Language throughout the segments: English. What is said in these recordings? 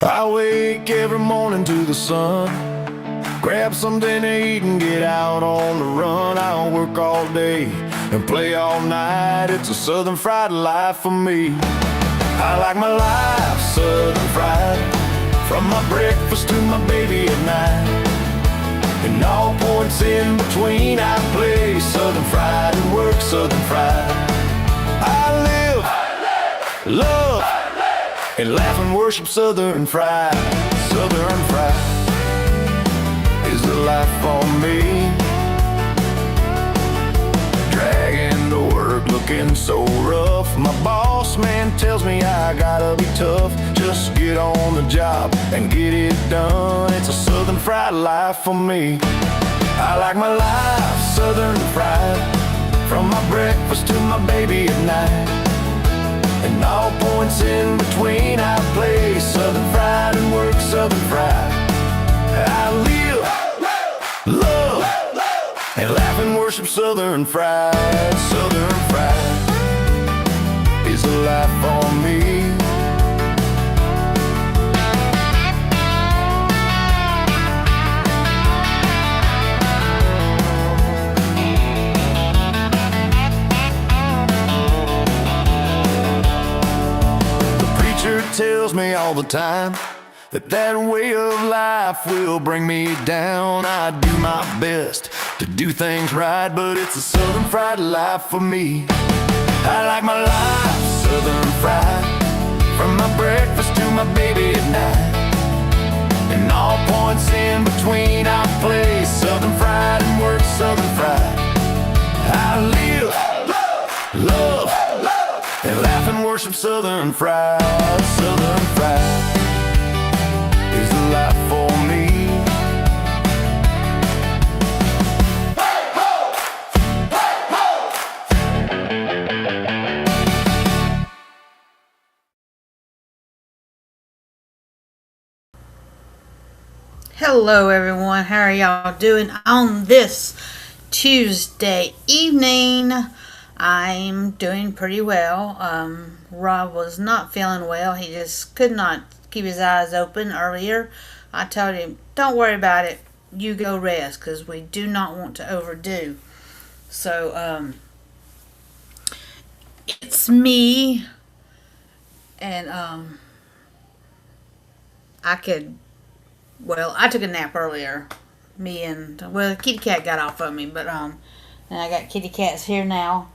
I wake every morning to the sun, grab something to eat and get out on the run. I'll work all day and play all night. It's a southern fried life for me. I like my life southern fried, from my breakfast to my baby at night. And all points in between I play southern fried and work southern fried. I live, love, and laugh and worship southern fried. Southern fried is the life for me. Dragging to work looking so rough. My boss man tells me I gotta be tough. Just get on the job and get it done. It's a southern fried life for me. I like my life southern fried, from my breakfast to my baby at night. And all points in between I play southern fried and work southern fried. I live, love, and laugh and worship southern fried. Southern fried is the life for me. Tells me all the time that way of life will bring me down. I do my best to do things right, but it's a southern fried life for me. I like my life southern fried, from my breakfast to my baby at night. And all points in between I play southern fried and work southern fried. I live, love, and laugh and worship southern fried. Southern fried is the life for me. Hey ho! Hey ho! Hello everyone, how are y'all doing on this Tuesday evening? I'm doing pretty well. Rob was not feeling well. He just could not keep his eyes open earlier. I told him, don't worry about it. You go rest, because we do not want to overdo. So, it's me. And, I took a nap earlier. Kitty cat got off of me, but, and I got kitty cats here now.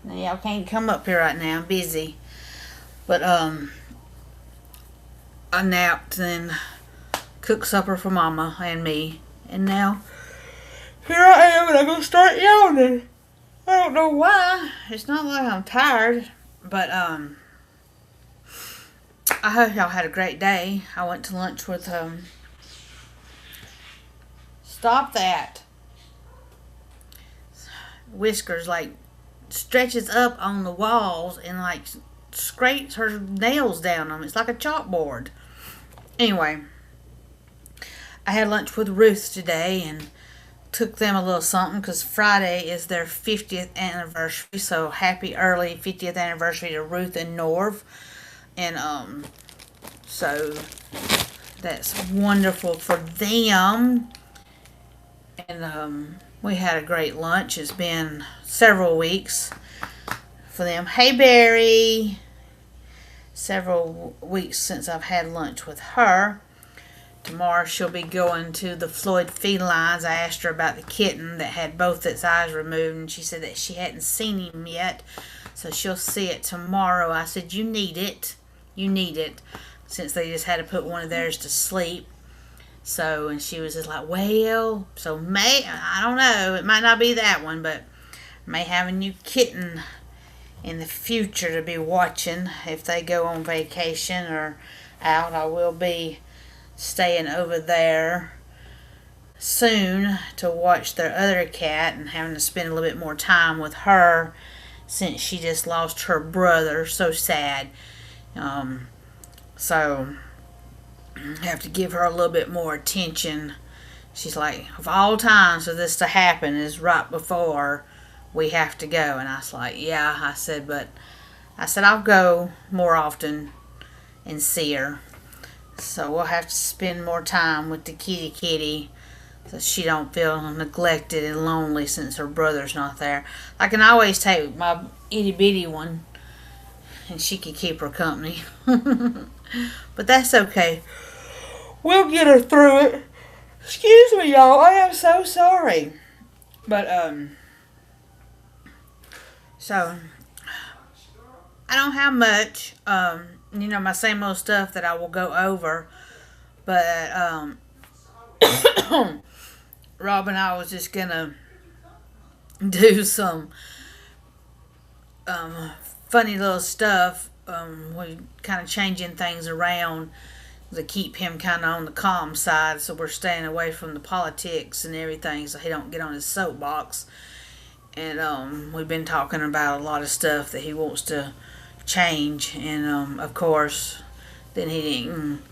Y'all can't come up here right now. I'm busy. But, I napped and cooked supper for Mama and me. And now, here I am and I'm going to start yawning. I don't know why. It's not like I'm tired. But, I hope y'all had a great day. I went to lunch with, Stop that. Whiskers, stretches up on the walls and scrapes her nails down on them. It's like a chalkboard. Anyway, I had lunch with Ruth today and took them a little something because Friday is their 50th anniversary. So happy early 50th anniversary to Ruth and Norv. And so that's wonderful for them. And we had a great lunch. It's been several weeks for them. Hey, Barry. Several weeks since I've had lunch with her. Tomorrow she'll be going to the Floyd Felines. I asked her about the kitten that had both its eyes removed, and she said that she hadn't seen him yet, so she'll see it tomorrow. I said, you need it. You need it, since they just had to put one of theirs to sleep. So, and she was just like, well, so I don't know, it might not be that one, but may have a new kitten in the future to be watching if they go on vacation or out. I will be staying over there soon to watch their other cat and having to spend a little bit more time with her since she just lost her brother. So sad. So have to give her a little bit more attention. She's like, of all times for this to happen is right before we have to go. And I was like, yeah. I said, I'll go more often and see her. So we'll have to spend more time with the kitty so she don't feel neglected and lonely since her brother's not there. I can always take my itty bitty one and she can keep her company. But that's okay. We'll get her through it. Excuse me, y'all. I am so sorry. But, so, I don't have much, my same old stuff that I will go over. But, Rob and I was just gonna do some, funny little stuff. We kind of changing things around to keep him kind of on the calm side, so we're staying away from the politics and everything, so he don't get on his soapbox. And we've been talking about a lot of stuff that he wants to change, and of course, then he didn't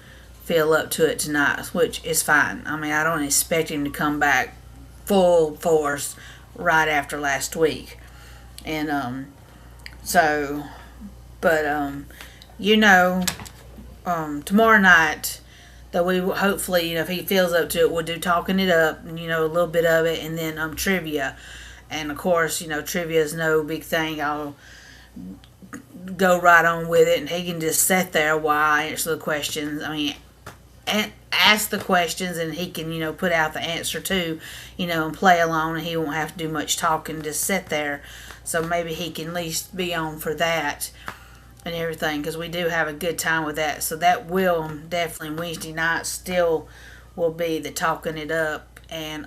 feel up to it tonight, which is fine. I mean, I don't expect him to come back full force right after last week, and so, but tomorrow night, that we hopefully, if he feels up to it, we'll do talking it up, and a little bit of it, and then trivia. And of course, trivia is no big thing. I'll go right on with it, and he can just sit there while I answer the questions. I mean, ask the questions, and he can, put out the answer too, and play along, and he won't have to do much talking, just sit there. So maybe he can at least be on for that and everything, because we do have a good time with that. So that will definitely, Wednesday night still will be the talking it up and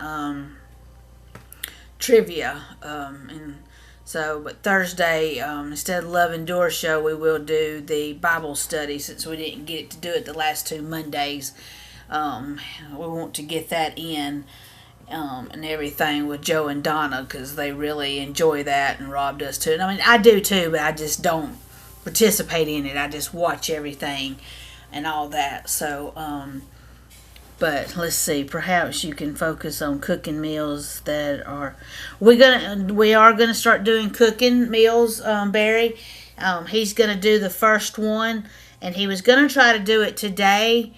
trivia, and so, but Thursday, instead of Love and Door show, we will do the Bible study, since we didn't get to do it the last 2 Mondays. We want to get that in, and everything with Joe and Donna, because they really enjoy that, and Rob does too. And I mean, I do too, but I just don't participate in it. I just watch everything and all that. So, but let's see. Perhaps you can focus on cooking meals that are. We are gonna start doing cooking meals. Barry, he's gonna do the first one, and he was gonna try to do it today,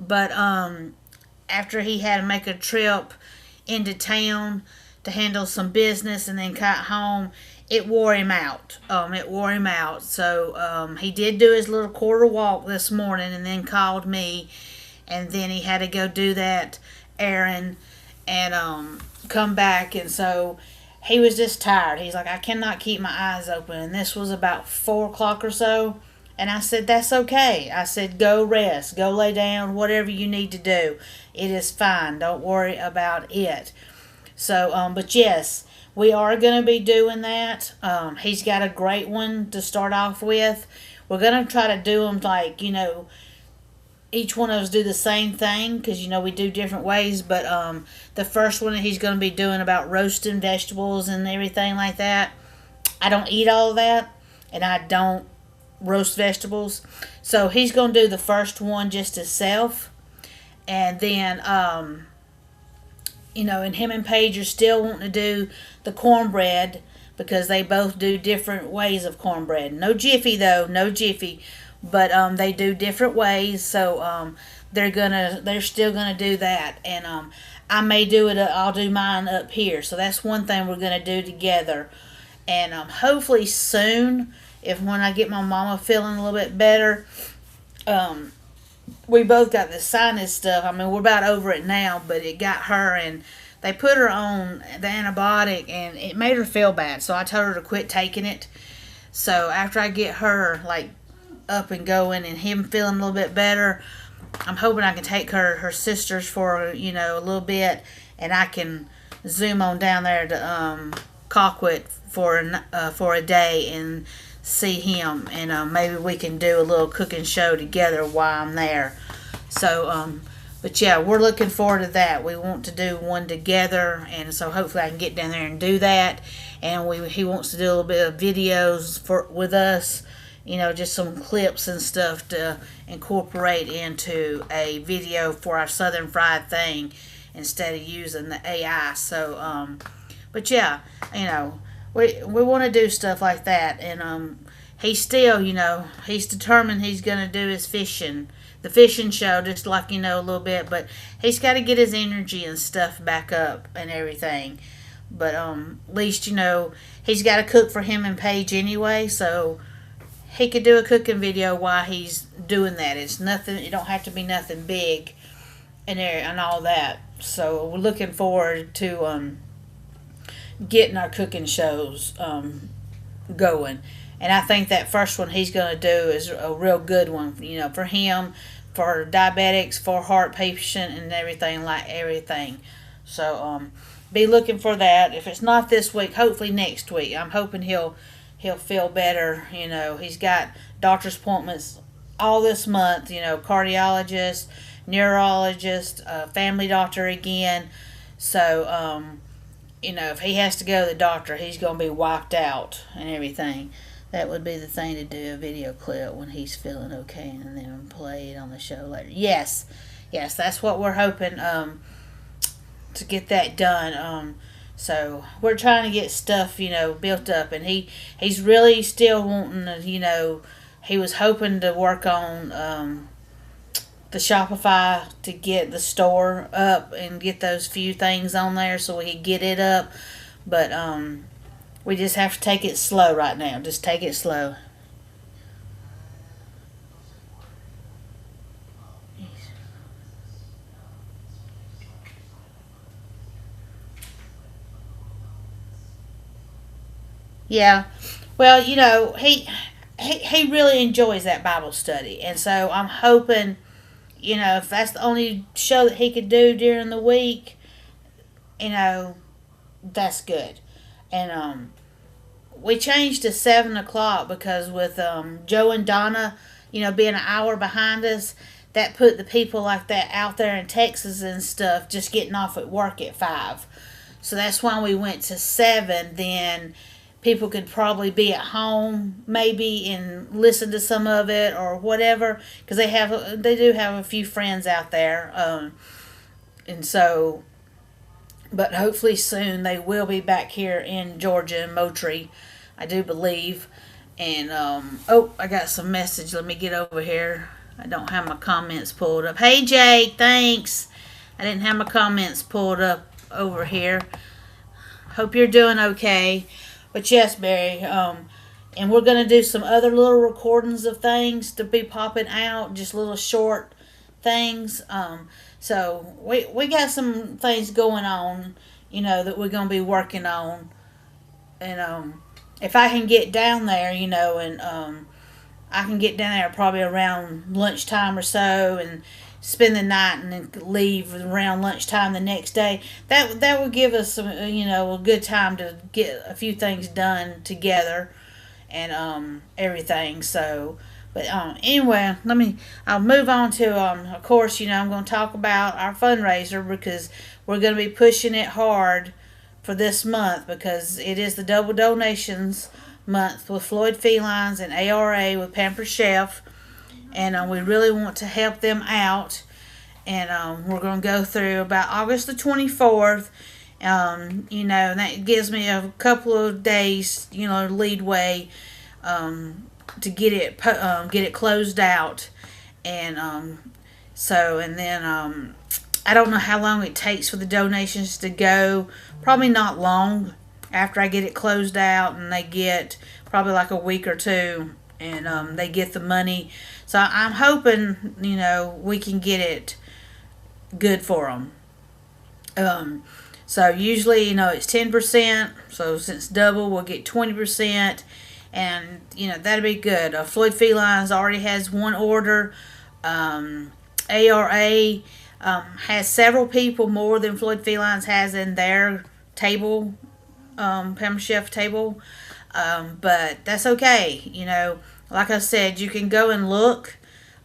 but after he had to make a trip into town to handle some business and then got home, it wore him out. So he did do his little quarter walk this morning, and then called me. And then he had to go do that errand and come back. And so he was just tired. He's like, I cannot keep my eyes open. And this was about 4 o'clock or so. And I said, that's okay. I said, go rest. Go lay down. Whatever you need to do. It is fine. Don't worry about it. So, but yes, we are going to be doing that. He's got a great one to start off with. We're going to try to do them like, each one of us do the same thing, because we do different ways. But the first one he's going to be doing about roasting vegetables and everything like that. I don't eat all of that, and I don't roast vegetables. So he's going to do the first one just himself, and then and him and Paige are still wanting to do the cornbread, because they both do different ways of cornbread. No Jiffy though, no Jiffy. But they do different ways, so they're still gonna do that, and I may do it. I'll do mine up here. So that's one thing we're gonna do together, and hopefully soon, when I get my mama feeling a little bit better. We both got the sinus stuff. I mean, we're about over it now, but it got her, and they put her on the antibiotic, and it made her feel bad. So I told her to quit taking it. So after I get her up and going and him feeling a little bit better, I'm hoping I can take her sisters for a little bit, and I can zoom on down there to Colquitt for a day and see him, and maybe we can do a little cooking show together while I'm there. So but yeah, we're looking forward to that. We want to do one together, and so hopefully I can get down there and do that. And he wants to do a little bit of videos with us, just some clips and stuff to incorporate into a video for our Southern Fried thing instead of using the AI. So, but yeah, we want to do stuff like that. And he's still, he's determined he's going to do his fishing the fishing show, just like, a little bit. But he's got to get his energy and stuff back up and everything. But at least, he's got to cook for him and Paige anyway, so he could do a cooking video while he's doing that. It's nothing, it don't have to be nothing big and all that. So we're looking forward to getting our cooking shows going. And I think that first one he's going to do is a real good one, for him, for diabetics, for heart patient, and everything. So be looking for that. If it's not this week, hopefully next week. I'm hoping he'll feel better. He's got doctor's appointments all this month. Cardiologist, neurologist, family doctor again. So if he has to go to the doctor, he's going to be wiped out and everything. That would be the thing to do, a video clip when he's feeling okay, and then play it on the show later. Yes, that's what we're hoping to get that done. So we're trying to get stuff, built up, and he's really still wanting to, he was hoping to work on the Shopify to get the store up and get those few things on there so we could get it up. But we just have to take it slow right now. Just take it slow. Yeah. Well, he really enjoys that Bible study. And so I'm hoping, if that's the only show that he could do during the week, that's good. And we changed to 7 o'clock because with Joe and Donna, being an hour behind us, that put the people like that out there in Texas and stuff just getting off at work at 5. So that's why we went to 7. Then people could probably be at home maybe and listen to some of it or whatever, because they do have a few friends out there. And so, but hopefully soon they will be back here in Georgia and Moultrie, I do believe. And I got some message. Let me get over here. I don't have my comments pulled up. Hey Jake, thanks. I didn't have my comments pulled up over here. Hope you're doing okay. But yes, Barry, and we're going to do some other little recordings of things to be popping out, just little short things. So we got some things going on, that we're going to be working on. And if I can get down there, and I can get down there probably around lunchtime or so and spend the night and then leave around lunchtime the next day. That would give us some, a good time to get a few things done together and everything. So, but anyway, I'll move on to of course, I'm going to talk about our fundraiser, because we're going to be pushing it hard for this month, because it is the double donations month with Floyd Felines and ARA with Pamper Chef. And we really want to help them out. And we're going to go through about August the 24th. And that gives me a couple of days, leadway to get it closed out. And and then I don't know how long it takes for the donations to go. Probably not long after I get it closed out, and they get probably like a week or two, and they get the money. So I'm hoping, we can get it good for them. So usually, it's 10%. So since double, we'll get 20%. And, that'll be good. Floyd Felines already has one order. ARA has several people more than Floyd Felines has in their table, Pamper Chef table. But that's okay. Like I said, you can go and look.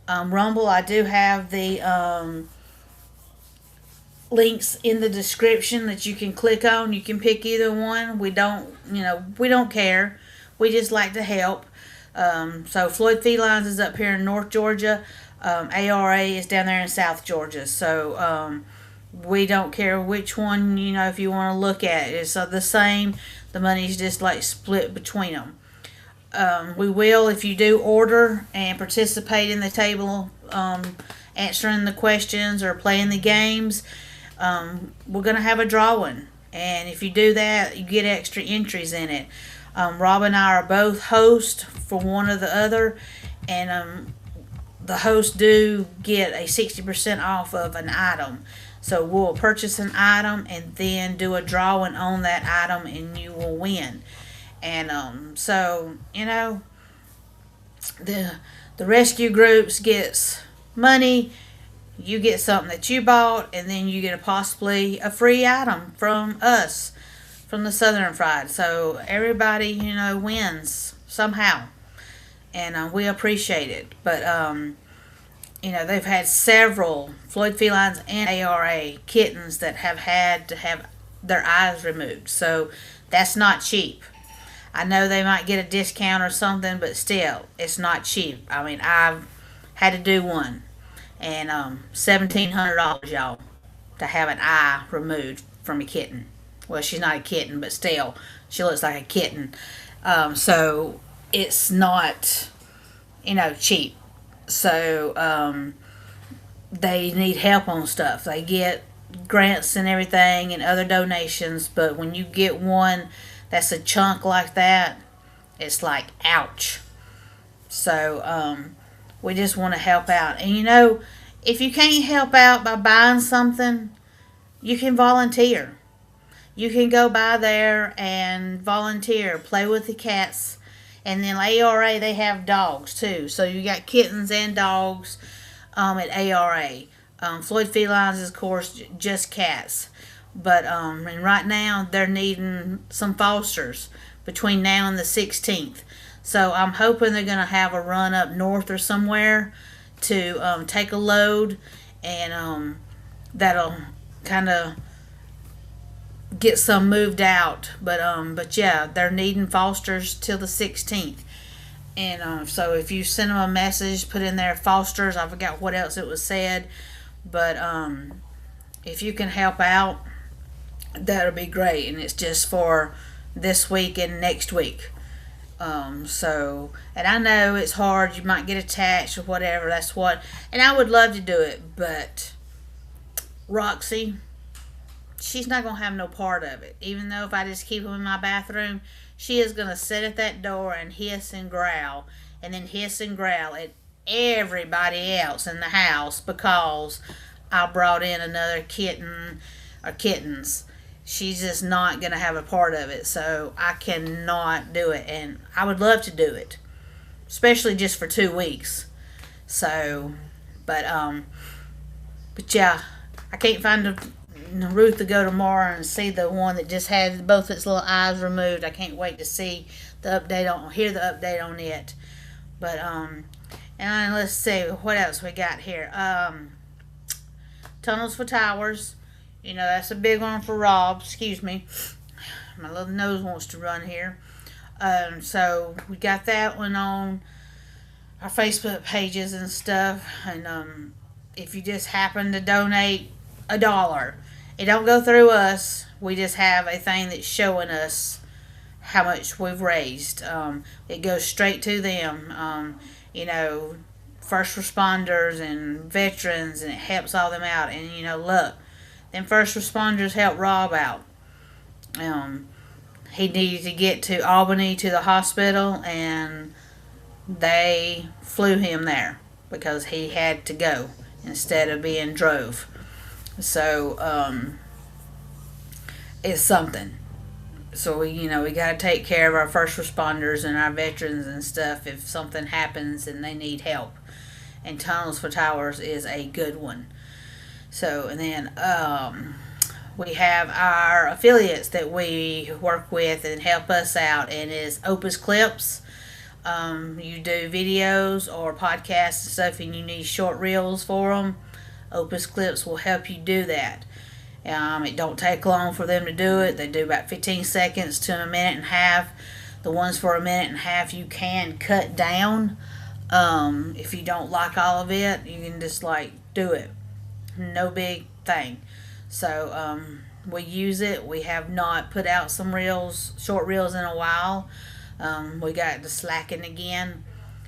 Rumble, I do have the links in the description that you can click on. You can pick either one. We don't care. We just like to help. So Floyd Felines is up here in North Georgia. ARA is down there in South Georgia. So we don't care which one, if you want to look at it. It's the same. The money's just like split between them. We will, if you do order and participate in the table answering the questions or playing the games, we're going to have a drawing. And if you do that, you get extra entries in it. Rob and I are both hosts for one or the other, and the hosts do get a 60% off of an item. So we'll purchase an item and then do a drawing on that item, and you will win. And so the rescue groups gets money. You get something that you bought, and then you get possibly a free item from us, from the Southern Fried. So everybody, wins somehow, and we appreciate it. But they've had several Floyd felines and ARA kittens that have had to have their eyes removed. So that's not cheap. I know they might get a discount or something, but still, it's not cheap. I mean, I've had to do one. And $1,700, y'all, to have an eye removed from a kitten. Well, she's not a kitten, but still, she looks like a kitten. So it's not, cheap. So they need help on stuff. They get grants and everything and other donations, but when you get one that's a chunk like that, it's like, ouch. So we just want to help out. And if you can't help out by buying something, you can volunteer. You can go by there and volunteer, play with the cats. And then ARA, they have dogs too. So you got kittens and dogs at ARA. Floyd Felines is, of course, just cats. But and right now, they're needing some fosters between now and the 16th. So I'm hoping they're going to have a run up north or somewhere to take a load, and that'll kind of get some moved out. But yeah, they're needing fosters till the 16th. And so if you send them a message, put in there fosters. I forgot what else it was said, but if you can help out, that'll be great. And it's just for this week and next week. And I know it's hard. You might get attached or whatever. And I would love to do it, but Roxy, she's not going to have no part of it. Even though if I just keep them in my bathroom, she is going to sit at that door and hiss and growl, and then hiss and growl at everybody else in the house because I brought in another kitten or kittens. She's just not going to have a part of it, so I cannot do it. And I would love to do it, especially just for 2 weeks. So, but yeah, I can't find Ruth to go tomorrow and see the one that just had both its little eyes removed. I can't wait to see hear the update on it. But and let's see what else we got here. Tunnels for Towers. That's a big one for Rob. Excuse me. My little nose wants to run here. So we got that one on our Facebook pages and stuff. And if you just happen to donate $1, it don't go through us. We just have a thing that's showing us how much we've raised. It goes straight to them. First responders and veterans, and it helps all them out. And look, them first responders helped Rob out. He needed to get to Albany to the hospital, and they flew him there because he had to go instead of being drove. So it's something. So we got to take care of our first responders and our veterans and stuff if something happens and they need help. And Tunnels for Towers is a good one. So, and then we have our affiliates that we work with and help us out, and is Opus Clips. You do videos or podcasts and stuff, and you need short reels for them. Opus Clips will help you do that. It don't take long for them to do it. They do about 15 seconds to a minute and a half. The ones for a minute and a half you can cut down. If you don't like all of it, you can just do it. No big thing. So we use it. We have not put out some short reels in a while. We got the slacking again.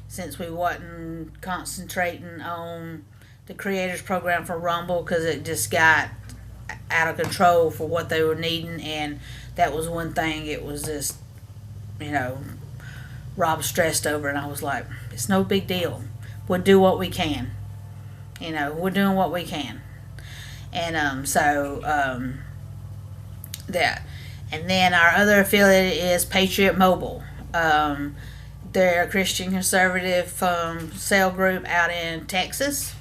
since we wasn't concentrating on the creators program for Rumble because it just got out of control for what they were needing, and that was one thing. It was just, Rob stressed over, and I was like, it's no big deal. We'll do what we can. We're doing what we can. And that. And then our other affiliate is Patriot Mobile. They're a Christian conservative sale group out in Texas.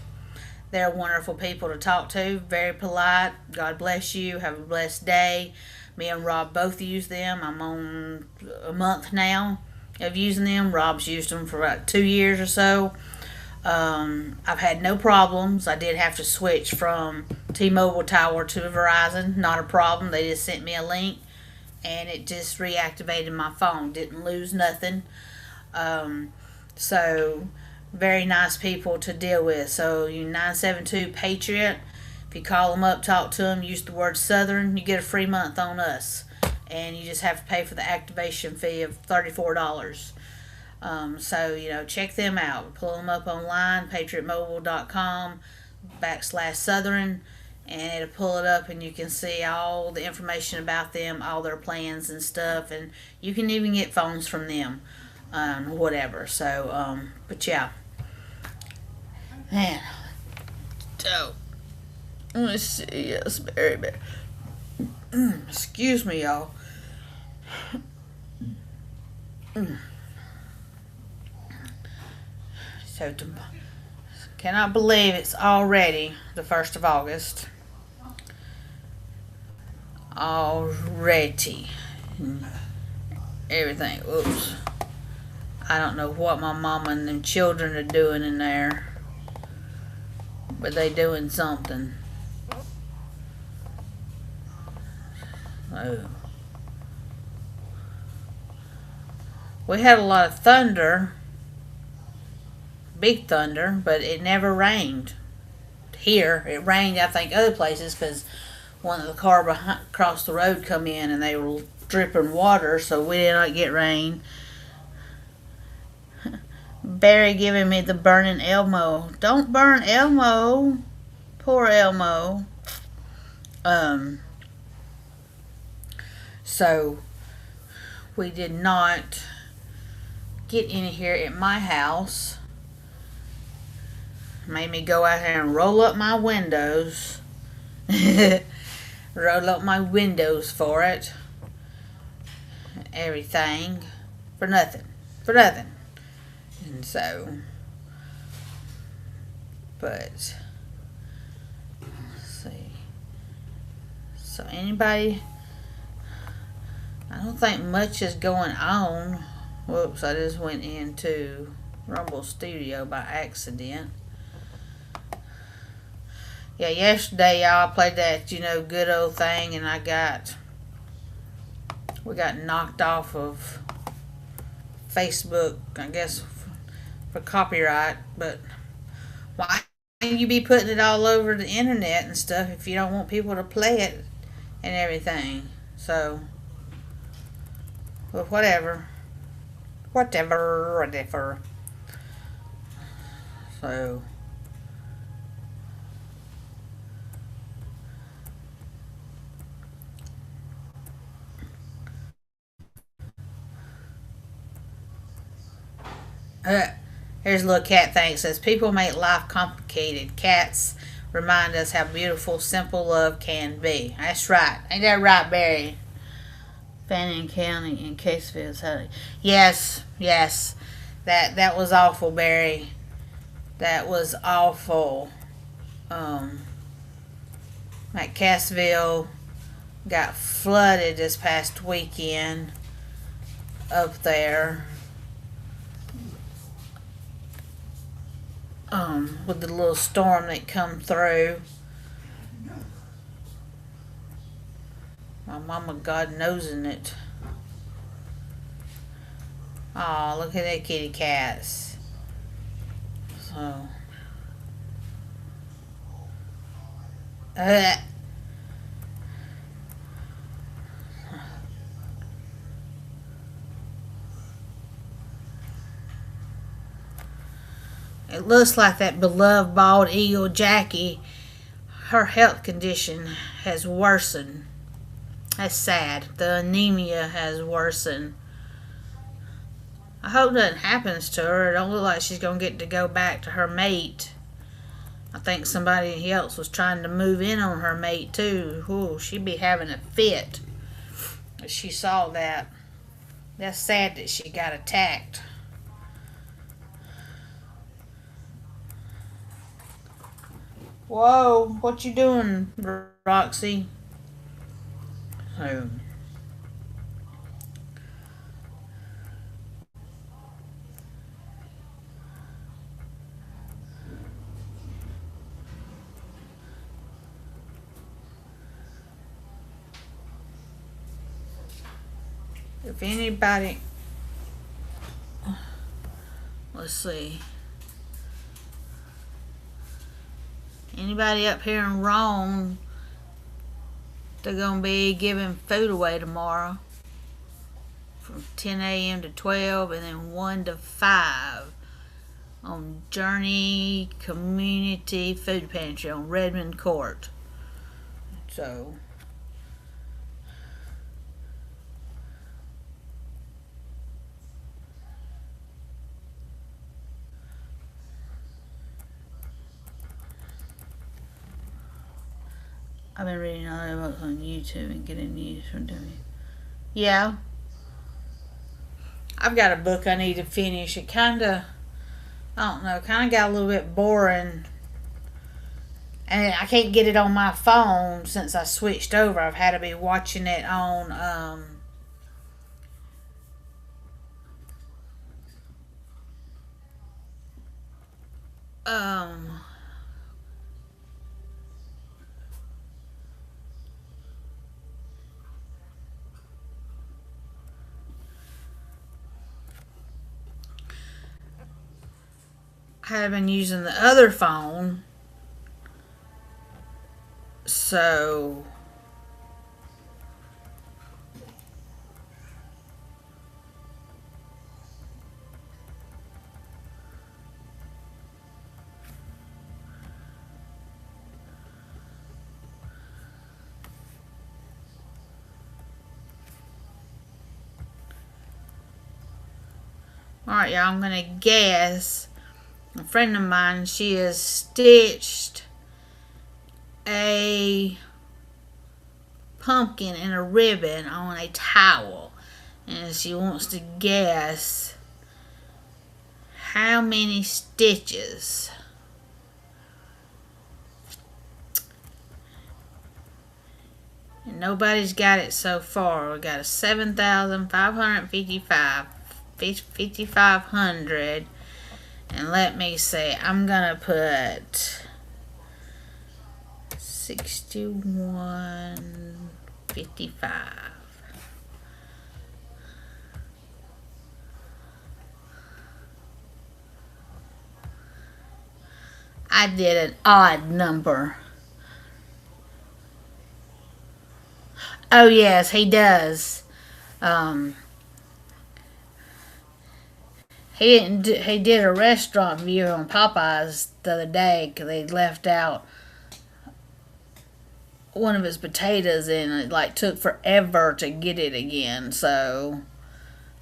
They're wonderful people to talk to. Very polite. God bless you. Have a blessed day. Me and Rob both use them. I'm on a month now of using them. Rob's used them for about 2 years or so. I've had no problems. I did have to switch from T-Mobile Tower to Verizon. Not a problem. They just sent me a link, and it just reactivated my phone. Didn't lose nothing. So very nice people to deal with. So you 972 Patriot. If you call them up, talk to them, use the word Southern, you get a free month on us, and you just have to pay for the activation fee of $34. So check them out. Pull them up online, patriotmobile.com/Southern, and it'll pull it up, and you can see all the information about them, all their plans and stuff, and you can even get phones from them, whatever. So, but yeah, man. So, let's see. Yes, very bad. Excuse me, y'all. So, cannot believe it's already the 1st of August. Already. Everything. Oops. I don't know what my mama and them children are doing in there, but they doing something. Oh. We had a lot of thunder, big thunder, but it never rained. Here, it rained, I think, other places, because one of the car across the road come in and they were dripping water, so we did not get rain. Barry giving me the burning Elmo. Don't burn Elmo. Poor Elmo. So we did not get in here at my house. Made me go out here and roll up my windows. Roll up my windows for it. Everything. For nothing. For nothing. And so, but, let's see. So anybody, I don't think much is going on. Whoops, I just went into Rumble Studio by accident. Yeah, yesterday y'all played that, good old thing, and we got knocked off of Facebook, I guess, for copyright. But why you be putting it all over the internet and stuff if you don't want people to play it and everything? So, well, whatever. So, here's a little cat thing. It says, people make life complicated. Cats remind us how beautiful, simple love can be. That's right. Ain't that right, Barry? Fannin County in Caseville. Yes. That was awful, Barry. That was awful. Like Cassville got flooded this past weekend up there. With the little storm that come through. My mama God nosing it. Oh, look at that kitty cats. So. it looks like that beloved bald eagle Jackie, her health condition has worsened. That's sad. The anemia has worsened. I hope nothing happens to her. It don't look like she's going to get to go back to her mate. I think somebody else was trying to move in on her mate too. Ooh, she'd be having a fit if she saw that. That's sad that she got attacked. Whoa, what you doing, Roxy? Oh. If anybody, let's see, anybody up here in Rome, they're going to be giving food away tomorrow from 10 a.m. to 12 and then 1 to 5 on Journey Community Food Pantry on Redmond Court. So I've been reading other books on YouTube and getting news from doing it. Yeah. I've got a book I need to finish. It kind of got a little bit boring. And I can't get it on my phone since I switched over. I've had to be watching it on, I have been using the other phone, so alright, y'all, I'm gonna guess. A friend of mine, she has stitched a pumpkin and a ribbon on a towel, and she wants to guess how many stitches. And nobody's got it so far. We got a 7,555, 5,500. And let me see, I'm gonna put 61.55. I did an odd number. Oh yes, he does. He did a restaurant review on Popeyes the other day because they left out one of his potatoes and it like took forever to get it again. So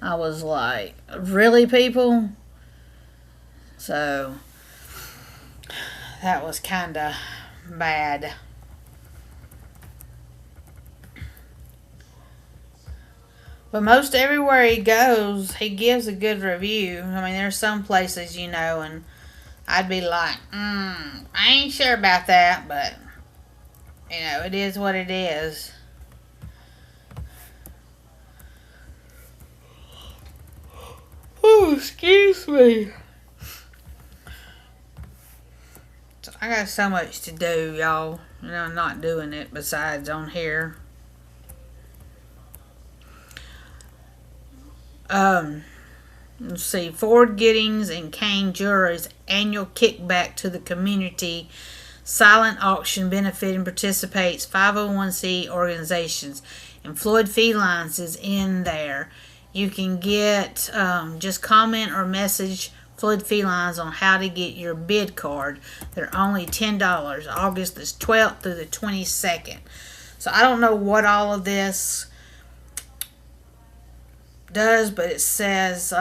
I was like, really, people? So that was kind of bad. But most everywhere he goes, he gives a good review. I mean, there's some places, and I'd be like, I ain't sure about that, but, it is what it is. Oh, excuse me. So I got so much to do, y'all. I'm not doing it besides on here. Let's see, Ford Giddings and Kane Jewelry's annual kickback to the community silent auction benefiting participates 501c organizations, and Floyd Felines is in there. You can get just comment or message Floyd Felines on how to get your bid card. They're only $10. August the 12th through the 22nd. So I don't know what all of this does, but it says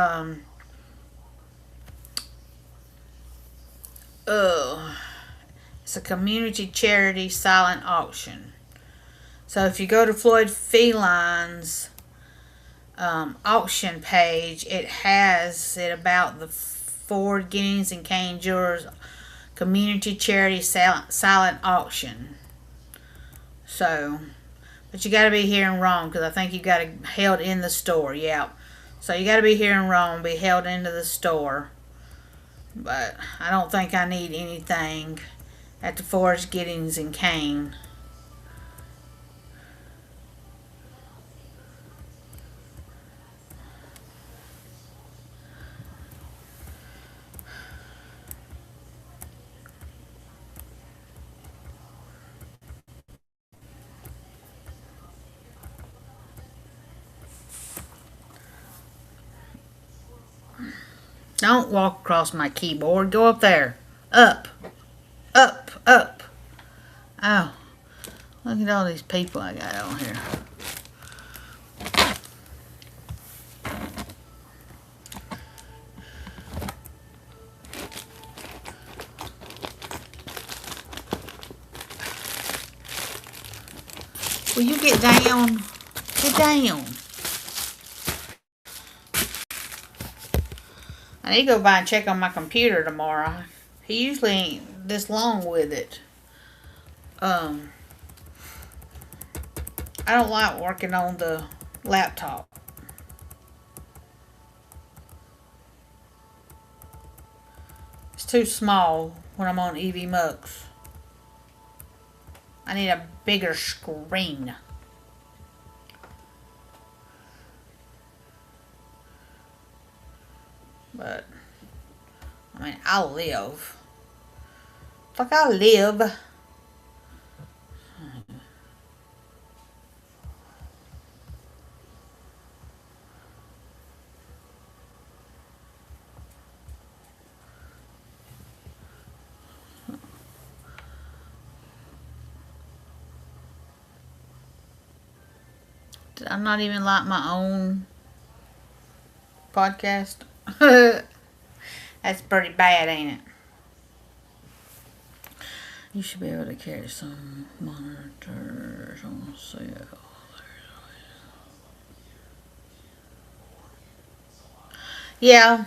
it's a community charity silent auction. So if you go to Floyd Felines auction page, it has it about the Ford Giddings and Kane Jewelers community charity silent auction. So, but you got to be hearing wrong, because I think you got it held in the store. Yeah, so you got to be hearing wrong, be held into the store. But I don't think I need anything at the Ford Giddings and Kane. Don't walk across my keyboard. Go up there. Up. Up. Up. Oh. Look at all these people I got on here. Will you get down? Get down. I need to go by and check on my computer tomorrow. He usually ain't this long with it. I don't like working on the laptop. It's too small when I'm on EV Mux. I need a bigger screen. But, I mean, I'll live. Like I live. Did I not even like my own podcast? That's pretty bad, ain't it? You should be able to carry some monitors on sale. Yeah.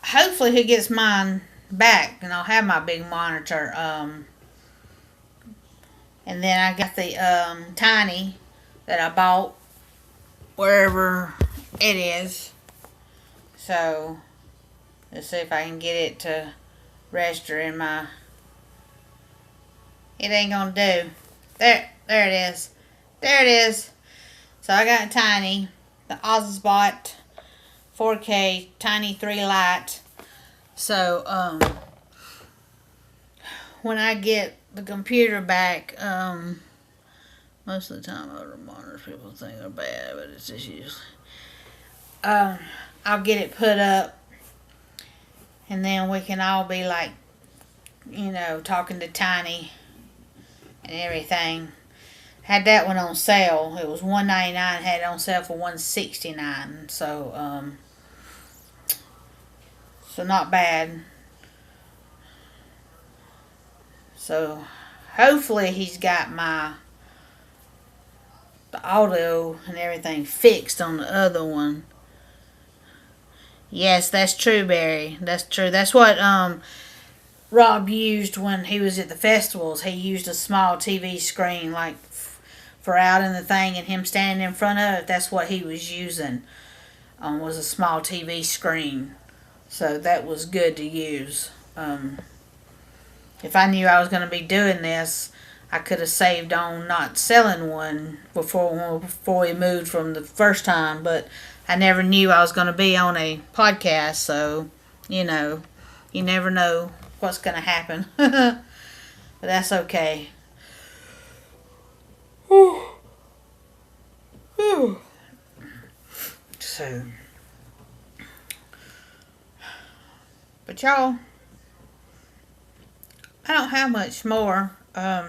Hopefully he gets mine back and I'll have my big monitor. And then I got the tiny that I bought wherever it is. So let's see if I can get it to register in my... It ain't gonna do. There it is. There it is. So I got a tiny, the Osbot 4K Tiny 3 Lite. So when I get the computer back, most of the time other monitors people think are bad, but it's just usually I'll get it put up, and then we can all be like, you know, talking to Tiny and everything. Had that one on sale. It was $199. Had it on sale for $169. So so not bad. So hopefully he's got the audio and everything fixed on the other one. Yes, that's true, Barry. That's true. That's what Rob used when he was at the festivals. He used a small TV screen, like for out in the thing, and him standing in front of it. That's what he was using. Was a small TV screen. So that was good to use. If I knew I was going to be doing this, I could have saved on not selling one before we moved from the first time, but I never knew I was going to be on a podcast, so, you know, you never know what's going to happen. But that's okay. So, But y'all, I don't have much more. I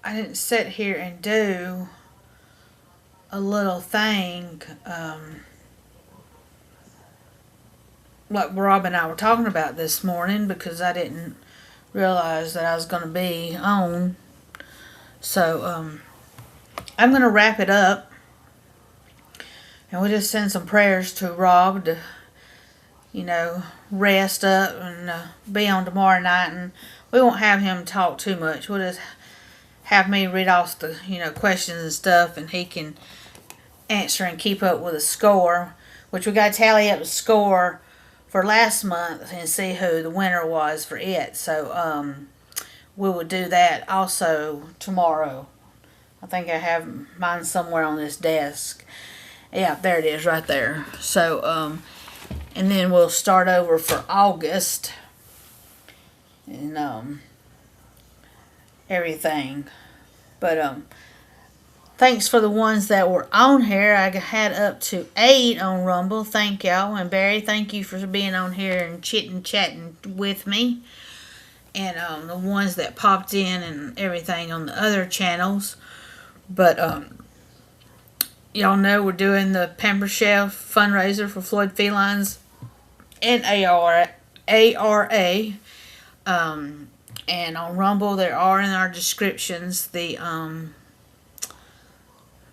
didn't sit here and do a little thing like Rob and I were talking about this morning, because I didn't realize that I was going to be on. So I'm going to wrap it up, and we'll just send some prayers to Rob to, rest up and be on tomorrow night. And we won't have him talk too much. We'll just have me read off the, questions and stuff, and he can answer and keep up with the score, which we got to tally up the score for last month and see who the winner was for it. So we will do that also tomorrow. I think I have mine somewhere on this desk. Yeah, there it is right there. So and then we'll start over for August and everything. But thanks for the ones that were on here. I had up to 8 on Rumble. Thank y'all. And Barry, thank you for being on here and chatting with me. And the ones that popped in and everything on the other channels. But y'all know we're doing the Pamper Chef fundraiser for Floyd Felines and ARA. And on Rumble, there are in our descriptions the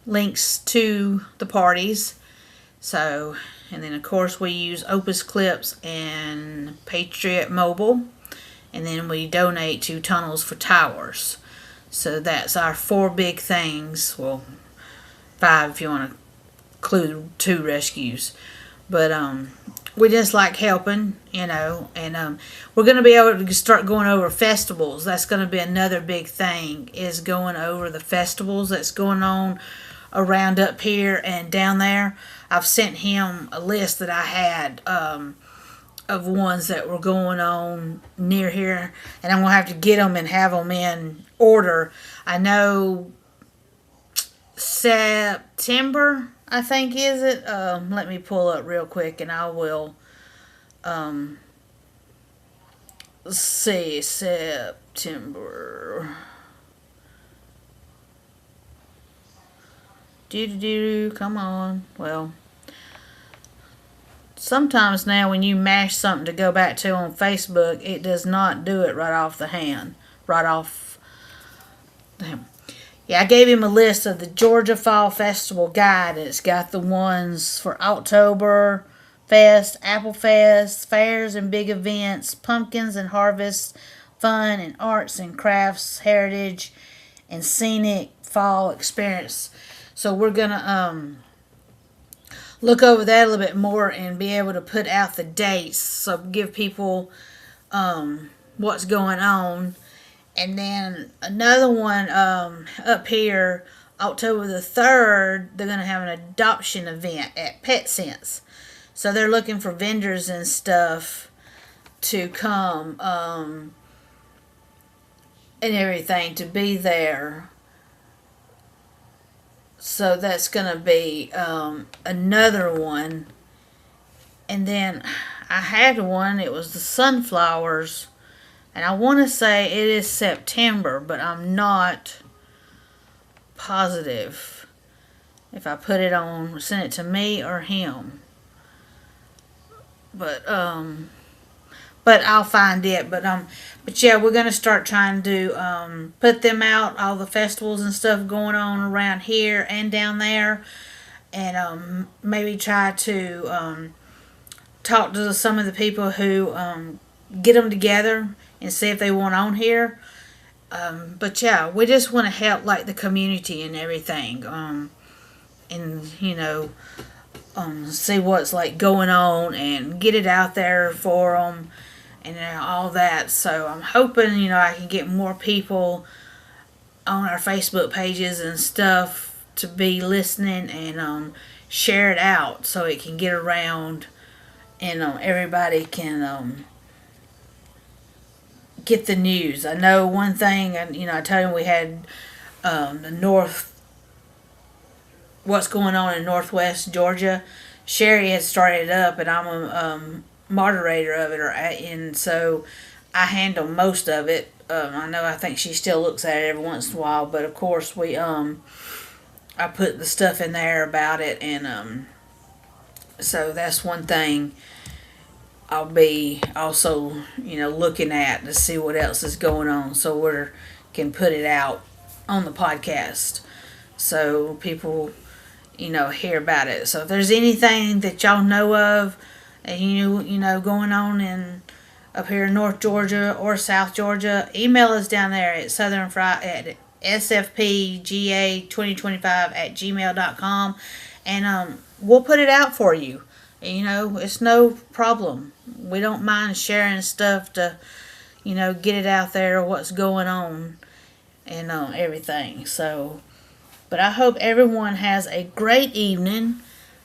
links to the parties. So, and then of course we use Opus Clips and Patriot Mobile, and then we donate to Tunnels for Towers. So that's our 4 big things. Well, 5 if you want to include 2 rescues. But we just like helping, and we're going to be able to start going over festivals. That's going to be another big thing, is going over the festivals that's going on around up here and down there. I've sent him a list that I had of ones that were going on near here, and I'm going to have to get them and have them in order. I know September, I think, is it? Let me pull up real quick and I will see. September. Come on. Well, sometimes now when you mash something to go back to on Facebook, it does not do it right off the hand. Right off. Damn. Yeah, I gave him a list of the Georgia Fall Festival guide. It's got the ones for October Fest, Apple Fest, fairs and big events, pumpkins and harvest, fun and arts and crafts, heritage, and scenic fall experience. So we're going to look over that a little bit more and be able to put out the dates. So give people what's going on. And then another one up here, October the 3rd, they're going to have an adoption event at Pet Sense. So they're looking for vendors and stuff to come and everything to be there. So that's going to be another one. And then I had one, it was the sunflowers. And I want to say it is September, but I'm not positive if I put it on, send it to me or him. But I'll find it. But yeah, we're gonna start trying to put them out, all the festivals and stuff going on around here and down there, and maybe try to talk to some of the people who get them together and see if they want on here. But yeah, we just want to help like the community and everything. And see what's like going on and get it out there for them and all that. So I'm hoping, I can get more people on our Facebook pages and stuff to be listening and share it out so it can get around and everybody can get the news. I know one thing, and I told him we had what's going on in Northwest Georgia Sherry had started it up, and I'm a moderator of it, and so I handle most of it. I think she still looks at it every once in a while, but of course I put the stuff in there about it, and so that's one thing I'll be also, looking at to see what else is going on, so we can put it out on the podcast, so people, hear about it. So if there's anything that y'all know of, and going on up here in North Georgia or South Georgia, email us down there at at sfpga2025@gmail.com, and we'll put it out for you. It's no problem. We don't mind sharing stuff to, get it out there, what's going on, and everything. So, but I hope everyone has a great evening.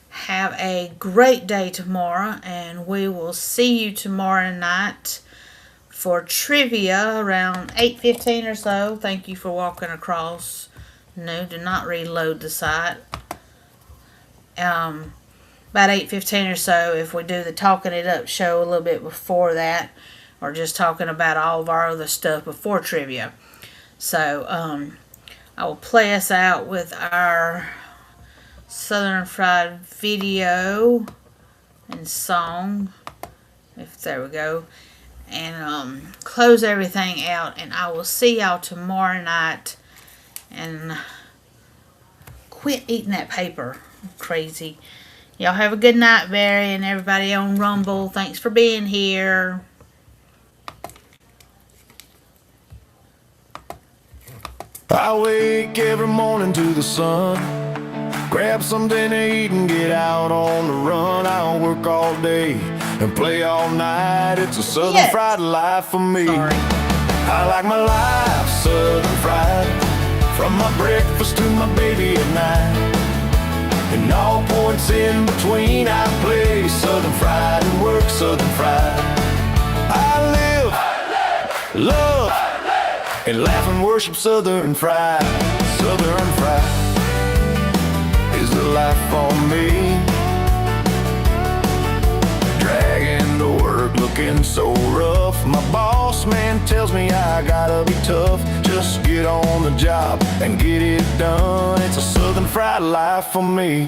Have a great day tomorrow, and we will see you tomorrow night for trivia around 8:15 or so. Thank you for walking across. No, do not reload the site. About 8:15 or so, if we do the Talking It Up show a little bit before that, or just talking about all of our other stuff before trivia. So, I will play us out with our Southern Fried video and song. There we go. And close everything out, and I will see y'all tomorrow night. And quit eating that paper. Crazy. Y'all have a good night, Barry, and everybody on Rumble. Thanks for being here. I wake every morning to the sun, grab something to eat and get out on the run. I'll work all day and play all night. It's a Southern Fried life for me. Sorry. I like my life Southern Fried, from my breakfast to my baby at night. And all points in between I play Southern Fried and work Southern Fried. I live, love, and laugh and worship Southern Fried. Southern Fried is the life for me. Dragging to work looking so rough. My boss man tells me I gotta be tough. Just get on the job and get it done. It's a Southern Fried life for me.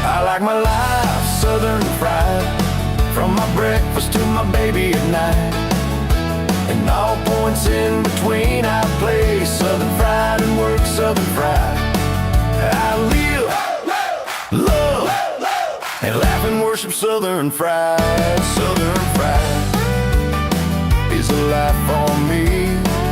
I like my life Southern Fried, from my breakfast to my baby at night. And all points in between I play Southern Fried and work Southern Fried. I live, love, and laugh and worship Southern Fried. Southern Fried is a life for me.